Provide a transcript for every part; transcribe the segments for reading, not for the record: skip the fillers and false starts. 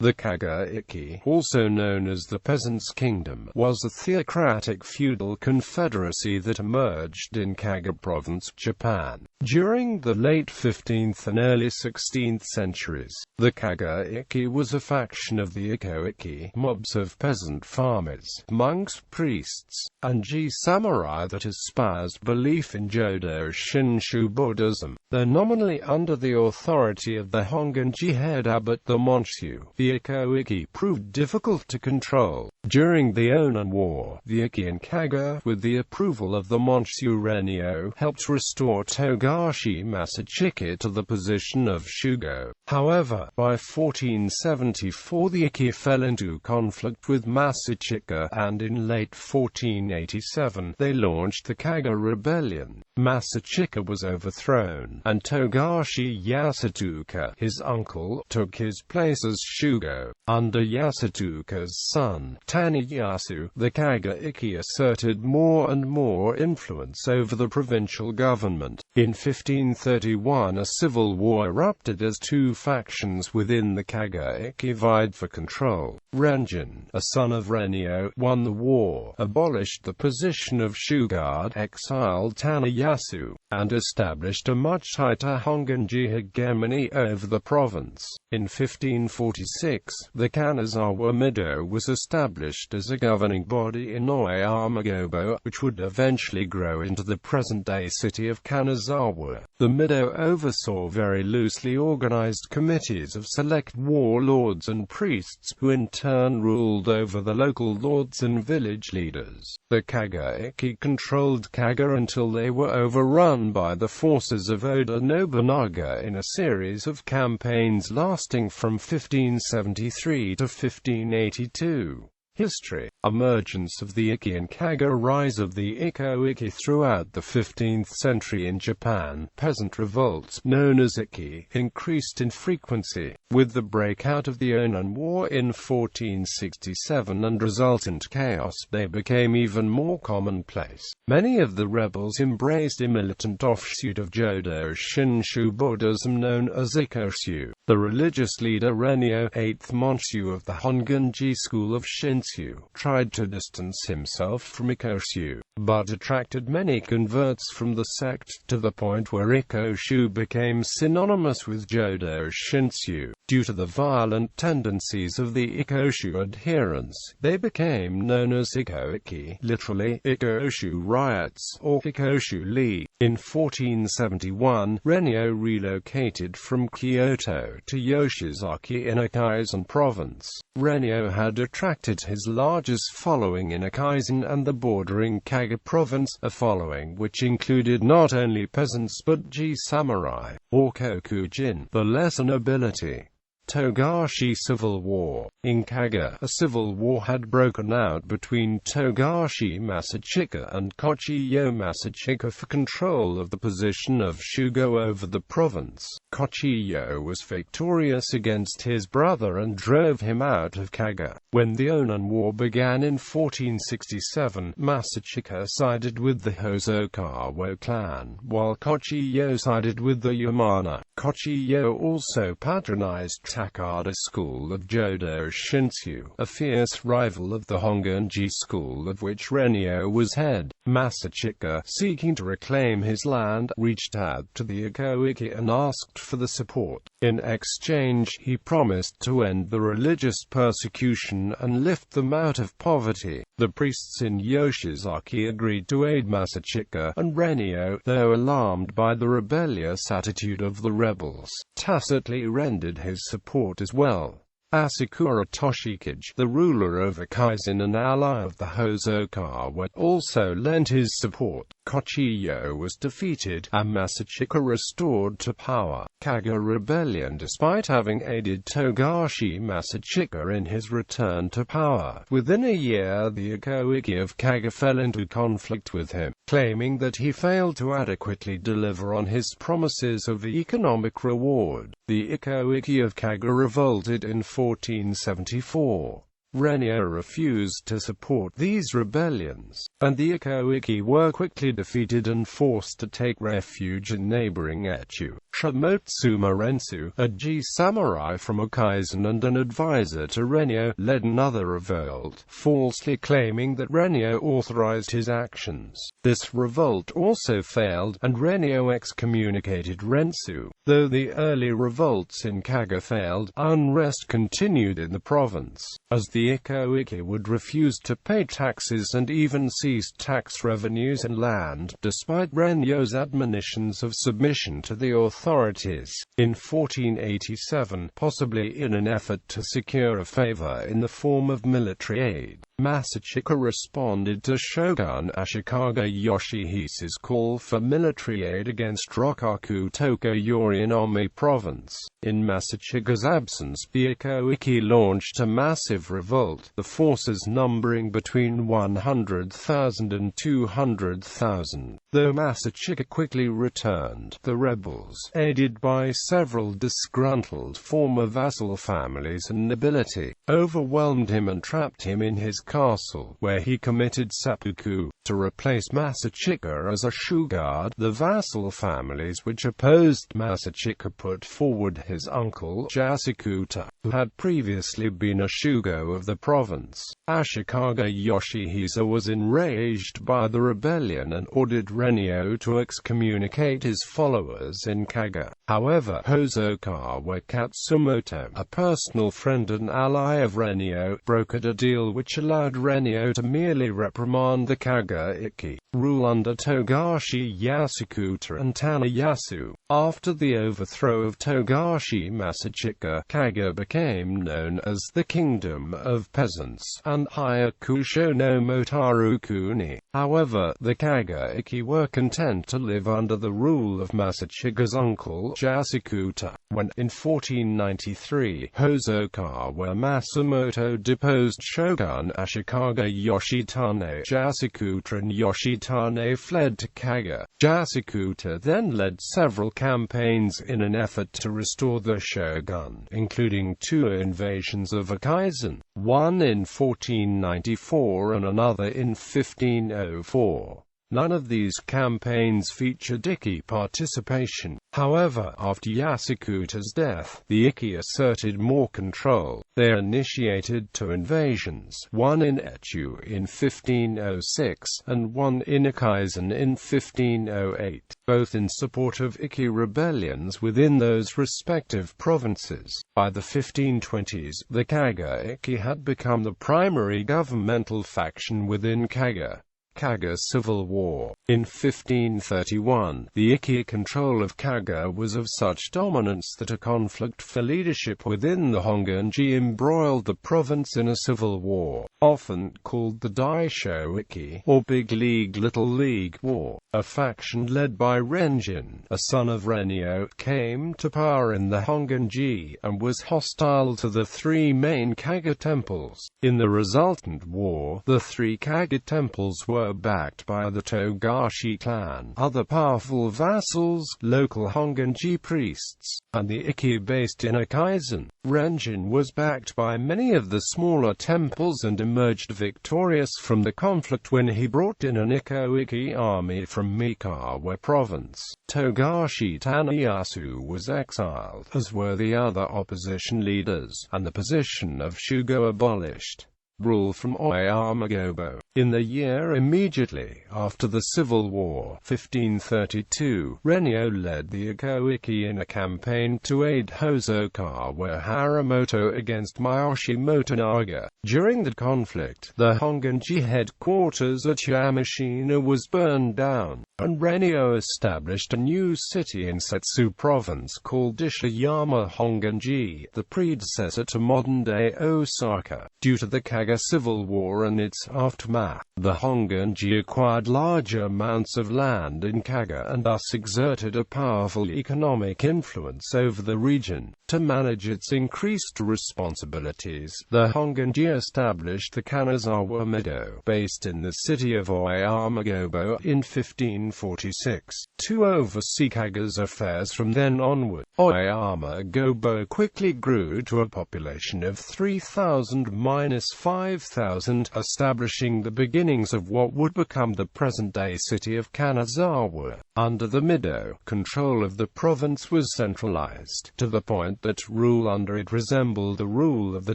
The Kaga-ikki, also known as the Peasants Kingdom, was a theocratic feudal confederacy that emerged in Kaga Province, Japan, during the late 15th and early 16th centuries. The Kaga-ikki was a faction of the Ikkō-ikki, mobs of peasant farmers, monks, priests, and samurai that espoused belief in Jōdo Shinshū Buddhism, though nominally under the authority of the Hongan-ji head abbot the Monshu. The Ikkō-ikki proved difficult to control. During the Ōnin War, the Ikki and Kaga, with the approval of the Monshu Rennyo, helped restore Togashi Masachika to the position of shugo. However, by 1474 the Ikki fell into conflict with Masachika, and in late 1487 they launched the Kaga Rebellion. Masachika was overthrown, and Togashi Yasutoka, his uncle, took his place as shugo. Under Yasutoka's son, Taniyasu, the Kaga-ikki asserted more and more influence over the provincial government. In 1531 a civil war erupted as two factions within the Kaga-ikki vied for control. Renjin, a son of Rennyo, won the war, abolished the position of shugo, exiled Taniyasu, and established a much tighter Hongan-ji hegemony over the province. In 1546, the Kanazawa Mido was established as a governing body in Oyamagobo, which would eventually grow into the present-day city of Kanazawa. The Mido oversaw very loosely organized committees of select warlords and priests, who in turn ruled over the local lords and village leaders. The Kaga-ikki controlled Kaga until they were overrun by the forces of Oda Nobunaga in a series of campaigns lasting from 1573 to 1582. History. Emergence of the Ikki and Kaga. Rise of the Ikkō-ikki. Throughout the 15th century in Japan, peasant revolts, known as Ikki, increased in frequency. With the breakout of the Ōnin War in 1467 and resultant chaos, they became even more commonplace. Many of the rebels embraced a militant offshoot of Jōdo Shinshū Buddhism known as Ikkō-ikki. The religious leader Rennyo, 8th Monshu of the Hongan-ji school of Shinshū, tried to distance himself from Ikkō-ikki, but attracted many converts from the sect, to the point where Ikkō-ikki became synonymous with Jōdo Shinshū. Due to the violent tendencies of the Ikkō-ikki adherents, they became known as Ikkō-ikki, literally, Ikkō-ikki riots, or Ikkō-ikki. In 1471, Rennyo relocated from Kyoto to Yoshizaki in Ikkō Province. Rennyo had attracted his largest following in Ikkō and the bordering Kaga Province, a following which included not only peasants but samurai, or kokujin, the lesser nobility. Togashi Civil War. In Kaga, a civil war had broken out between Togashi Masachika and Kochiyo Masachika for control of the position of shugo over the province. Kochiyo was victorious against his brother and drove him out of Kaga. When the Ōnin War began in 1467, Masachika sided with the Hosokawa clan, while Kochiyo sided with the Yamana. Kochiyo also patronized Takada school of Jōdo Shinshū, a fierce rival of the Hongan-ji school of which Rennyo was head. Masachika, seeking to reclaim his land, reached out to the Ikkō-ikki and asked for the support. In exchange, he promised to end the religious persecution and lift them out of poverty. The priests in Yoshizaki agreed to aid Masachika, and Rennyo, though alarmed by the rebellious attitude of the rebels, tacitly rendered his support as well. Asakura Toshikage, the ruler of Ikkō and ally of the Hosokawa, also lent his support. Kochiyo was defeated, and Masachika restored to power. Kaga Rebellion. Despite having aided Togashi Masachika in his return to power, within a year the Ikkō-ikki of Kaga fell into conflict with him, claiming that he failed to adequately deliver on his promises of economic reward. The Ikkō-ikki of Kaga revolted in 1474. Rennyo refused to support these rebellions, and the Ikkō-ikki were quickly defeated and forced to take refuge in neighboring Etchu. Shimotsuma Rensu, a Ji samurai from Okaizen and an advisor to Rennyo, led another revolt, falsely claiming that Rennyo authorized his actions. This revolt also failed, and Rennyo excommunicated Rensu. Though the early revolts in Kaga failed, unrest continued in the province, as the Ikkō-ikki would refuse to pay taxes and even ceased tax revenues and land, despite Rennyo's admonitions of submission to the authorities. In 1487, possibly in an effort to secure a favor in the form of military aid, Masachika responded to Shogun Ashikaga Yoshihisa's call for military aid against Rokkaku Tokuryori in Ōmi Province. In Masachika's absence, the Ikkō-ikki launched a massive revolt, the forces numbering between 100,000 and 200,000. Though Masachika quickly returned, the rebels, aided by several disgruntled former vassal families and nobility, overwhelmed him and trapped him in his castle, where he committed seppuku. To replace Masachika as a shugo, the vassal families which opposed Masachika put forward his uncle Yasukuta, who had previously been a shugo of the province. Ashikaga Yoshihisa was enraged by the rebellion and ordered Rennyo to excommunicate his followers in Kaga. However, Hosokawa Katsumoto, a personal friend and ally of Rennyo, brokered a deal which allowed Rennyo to merely reprimand the Kaga-ikki, rule under Togashi Yasukuta and Tanayasu. After the overthrow of Togashi Masachika, Kaga became known as the Kingdom of Peasants, and Hyakusho no Motarukuni. However, the Kaga-ikki were content to live under the rule of Masachika's uncle Yasukuta. When, in 1493, Hosokawa Masamoto deposed Shogun Ashikaga Yoshitane, Yasukuta and Yoshitane fled to Kaga. Yasukuta then led several campaigns in an effort to restore the shogun, including 2 invasions of Okaizen, one in 1494 and another in 1504. None of these campaigns featured Ikki participation. However, after Yasukuta's death, the Ikki asserted more control. They initiated 2 invasions, one in Etchu in 1506, and one in Okaizen in 1508, both in support of Ikki rebellions within those respective provinces. By the 1520s, the Kaga-ikki had become the primary governmental faction within Kaga. Kaga Civil War. In 1531, the Ikki control of Kaga was of such dominance that a conflict for leadership within the Hongan-ji embroiled the province in a civil war, often called the Daisho-ikki, or Big League Little League War. A faction led by Renjin, a son of Rennyo, came to power in the Hongan-ji, and was hostile to the 3 main Kaga temples. In the resultant war, the 3 Kaga temples were backed by the Togashi clan, other powerful vassals, local Hongan-ji priests, and the Ikki based in Okaizen. Renjin was backed by many of the smaller temples and emerged victorious from the conflict when he brought in an Ikkō-ikki army from Mikawa province. Togashi Tanayasu was exiled, as were the other opposition leaders, and the position of shugo abolished. Rule from Oyamagobo. In the year immediately after the Civil War, 1532, Rennyo led the Ikkō-ikki in a campaign to aid Hosokawa Haramoto against Miyoshi Nobunaga. During the conflict, the Hongan-ji headquarters at Yamashina was burned down, and Rennyo established a new city in Setsu Province called Ishiyama Hongan-ji, the predecessor to modern-day Osaka. Due to the Kaga Civil War and its aftermath, map. The Hongan-ji acquired large amounts of land in Kaga and thus exerted a powerful economic influence over the region. To manage its increased responsibilities, the Hongan-ji established the Kanazawa Mido, based in the city of Oyama-gobo, in 1546, to oversee Kaga's affairs from then onward. Oyama-gobo quickly grew to a population of 3,000–5,000, establishing the beginnings of what would become the present-day city of Kanazawa. Under the Mido, control of the province was centralized, to the point that rule under it resembled the rule of the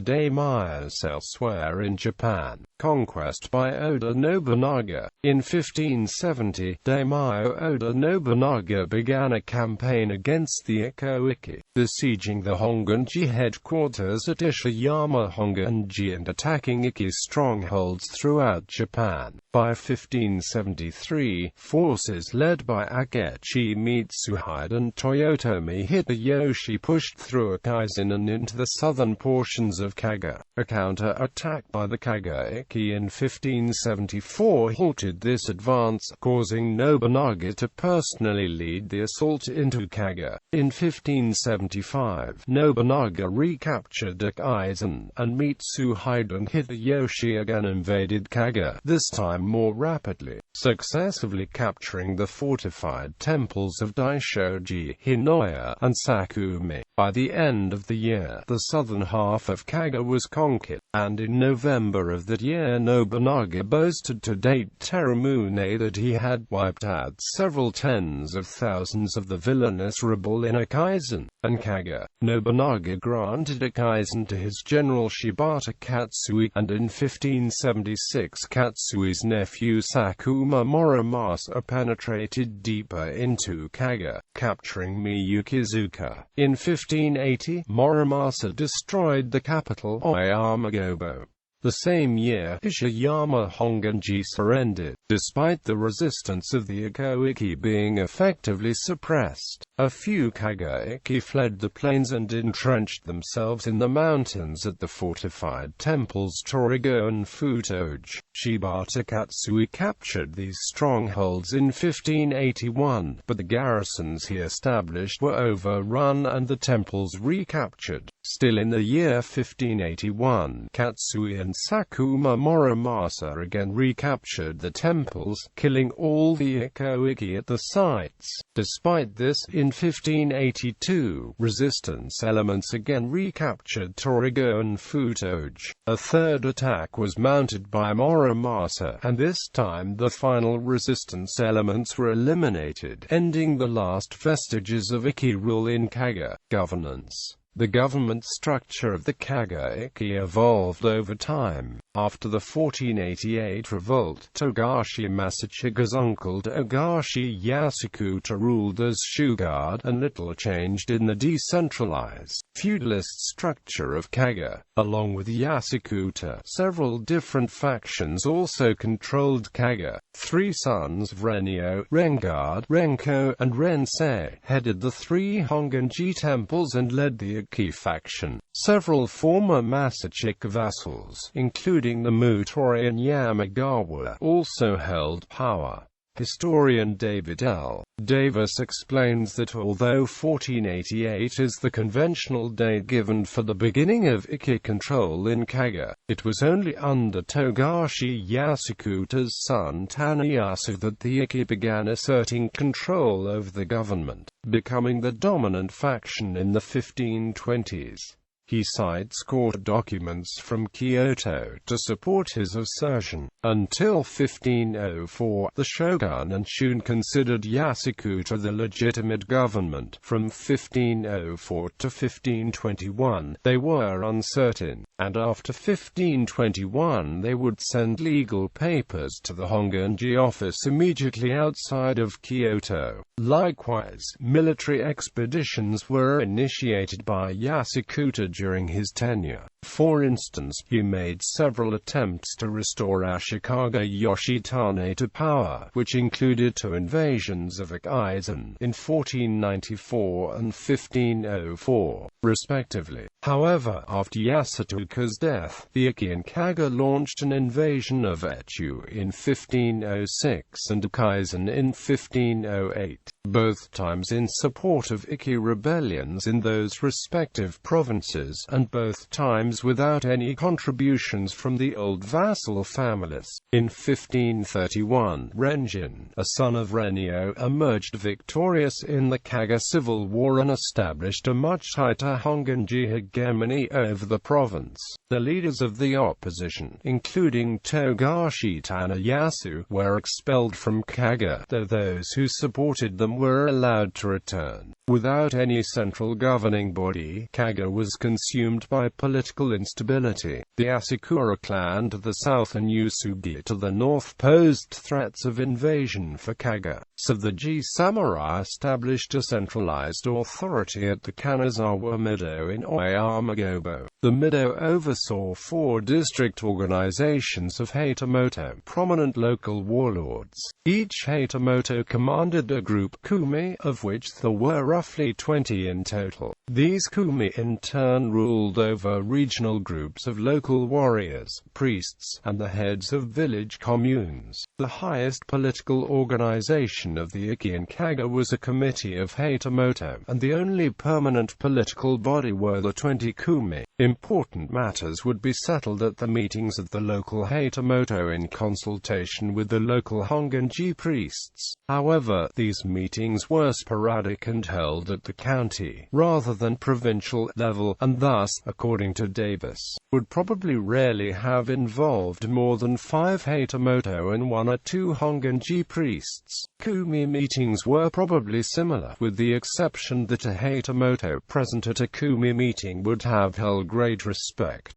daimyos elsewhere in Japan. Conquest by Oda Nobunaga. In 1570, daimyo Oda Nobunaga began a campaign against the Ikkō-ikki, besieging the Hongan-ji headquarters at Ishiyama Hongan-ji and attacking Ikki's strongholds throughout Japan. By 1573, forces led by Akechi Mitsuhide and Toyotomi Hideyoshi pushed through Akaizen and into the southern portions of Kaga. A counter-attack by the Kega-ikki in 1574 halted this advance, causing Nobunaga to personally lead the assault into Kaga. In 1575, Nobunaga recaptured Akaizen, and Mitsuhide and Hideyoshi again invaded Kaga, this time more rapidly, successively capturing the fortified temples of Daishoji, Hinoya, and Sakumi. By the end of the year, the southern half of Kaga was conquered, and in November of that year Nobunaga boasted to date Terumune that he had wiped out several tens of thousands of the villainous rebel in Akaizen and Kaga. Nobunaga granted Akaizen to his general Shibata Katsui, and in 1576 Katsui's nephew Sakuma Morimasa penetrated deeper into Kaga, capturing Miyukizuka. In 1580, Morimasa destroyed the capital, Oyama-gobo. The same year, Ishiyama Hongan-ji surrendered, despite the resistance of the Ikkō-ikki being effectively suppressed. A few Kega-ikki fled the plains and entrenched themselves in the mountains at the fortified temples Torigo and Futoji. Shibata Katsui captured these strongholds in 1581, but the garrisons he established were overrun and the temples recaptured. Still in the year 1581, Katsui and Sakuma Morimasa again recaptured the temples, killing all the Ikkō-ikki at the sites. Despite this, in 1582, resistance elements again recaptured Torigo and Futoji. A third attack was mounted by Morimasa, and this time the final resistance elements were eliminated, ending the last vestiges of Ikki rule in Kaga. Governance. The government structure of the Kega-ikki evolved over time. After the 1488 revolt, Togashi Masachika's uncle Togashi Yasukuta ruled as shugo, and little changed in the decentralized, feudalist structure of Kaga. Along with Yasukuta, several different factions also controlled Kaga. Three sons of Rennyo, Rengard, Renko, and Rensei, headed the three Hongan-ji temples and led the Ikki faction. Several former Masachika vassals, including the Mutori and Yamagawa, also held power. Historian David L. Davis explains that although 1488 is the conventional date given for the beginning of Ikki control in Kaga, it was only under Togashi Yasukuta's son Tanayasu that the Ikki began asserting control over the government, becoming the dominant faction in the 1520s. He cites court documents from Kyoto to support his assertion. Until 1504, the shogun and shun considered Yasukuta the legitimate government. From 1504 to 1521, they were uncertain, and after 1521 they would send legal papers to the Hongan-ji office immediately outside of Kyoto. Likewise, military expeditions were initiated by Yasukuta during his tenure. For instance, he made several attempts to restore Ashikaga Yoshitane to power, which included 2 invasions of Ikkō-ikki in 1494 and 1504, respectively. However, after Yasutoka's death, the Ikkō-ikki Kaga launched an invasion of Echu in 1506 and Ikkō-ikki in 1508, both times in support of Ikkō rebellions in those respective provinces, and both times without any contributions from the old vassal families. In 1531, Renjin, a son of Rennyo, emerged victorious in the Kaga civil war and established a much tighter Hongan-ji hegemony over the province. The leaders of the opposition, including Togashi Tanayasu, were expelled from Kaga, though those who supported them were allowed to return. Without any central governing body, Kaga was consumed by political instability. The Asakura clan to the south and Usugi to the north posed threats of invasion for Kaga, so the Ji samurai established a centralized authority at the Kanazawa Mido in Oyamagobo. The Mido oversaw 4 district organizations of Hatamoto, prominent local warlords. Each Hatamoto commanded a group kumi, of which there were roughly 20 in total. These kumi in turn ruled over regional groups of local warriors, priests, and the heads of village communes. The highest political organization of the Ikkō-ikki Kaga was a committee of Hatamoto, and the only permanent political body were the 20 kumi. Important matters would be settled at the meetings of the local Hatamoto in consultation with the local Hongan-ji priests. However, these meetings were sporadic and held at the county, rather than provincial, level, and thus, according to Davis, would probably rarely have involved more than 5 Hatamoto and 1 or 2 Hongan-ji priests. Kumi meetings were probably similar, with the exception that a Hatamoto present at a kumi meeting would have held great respect.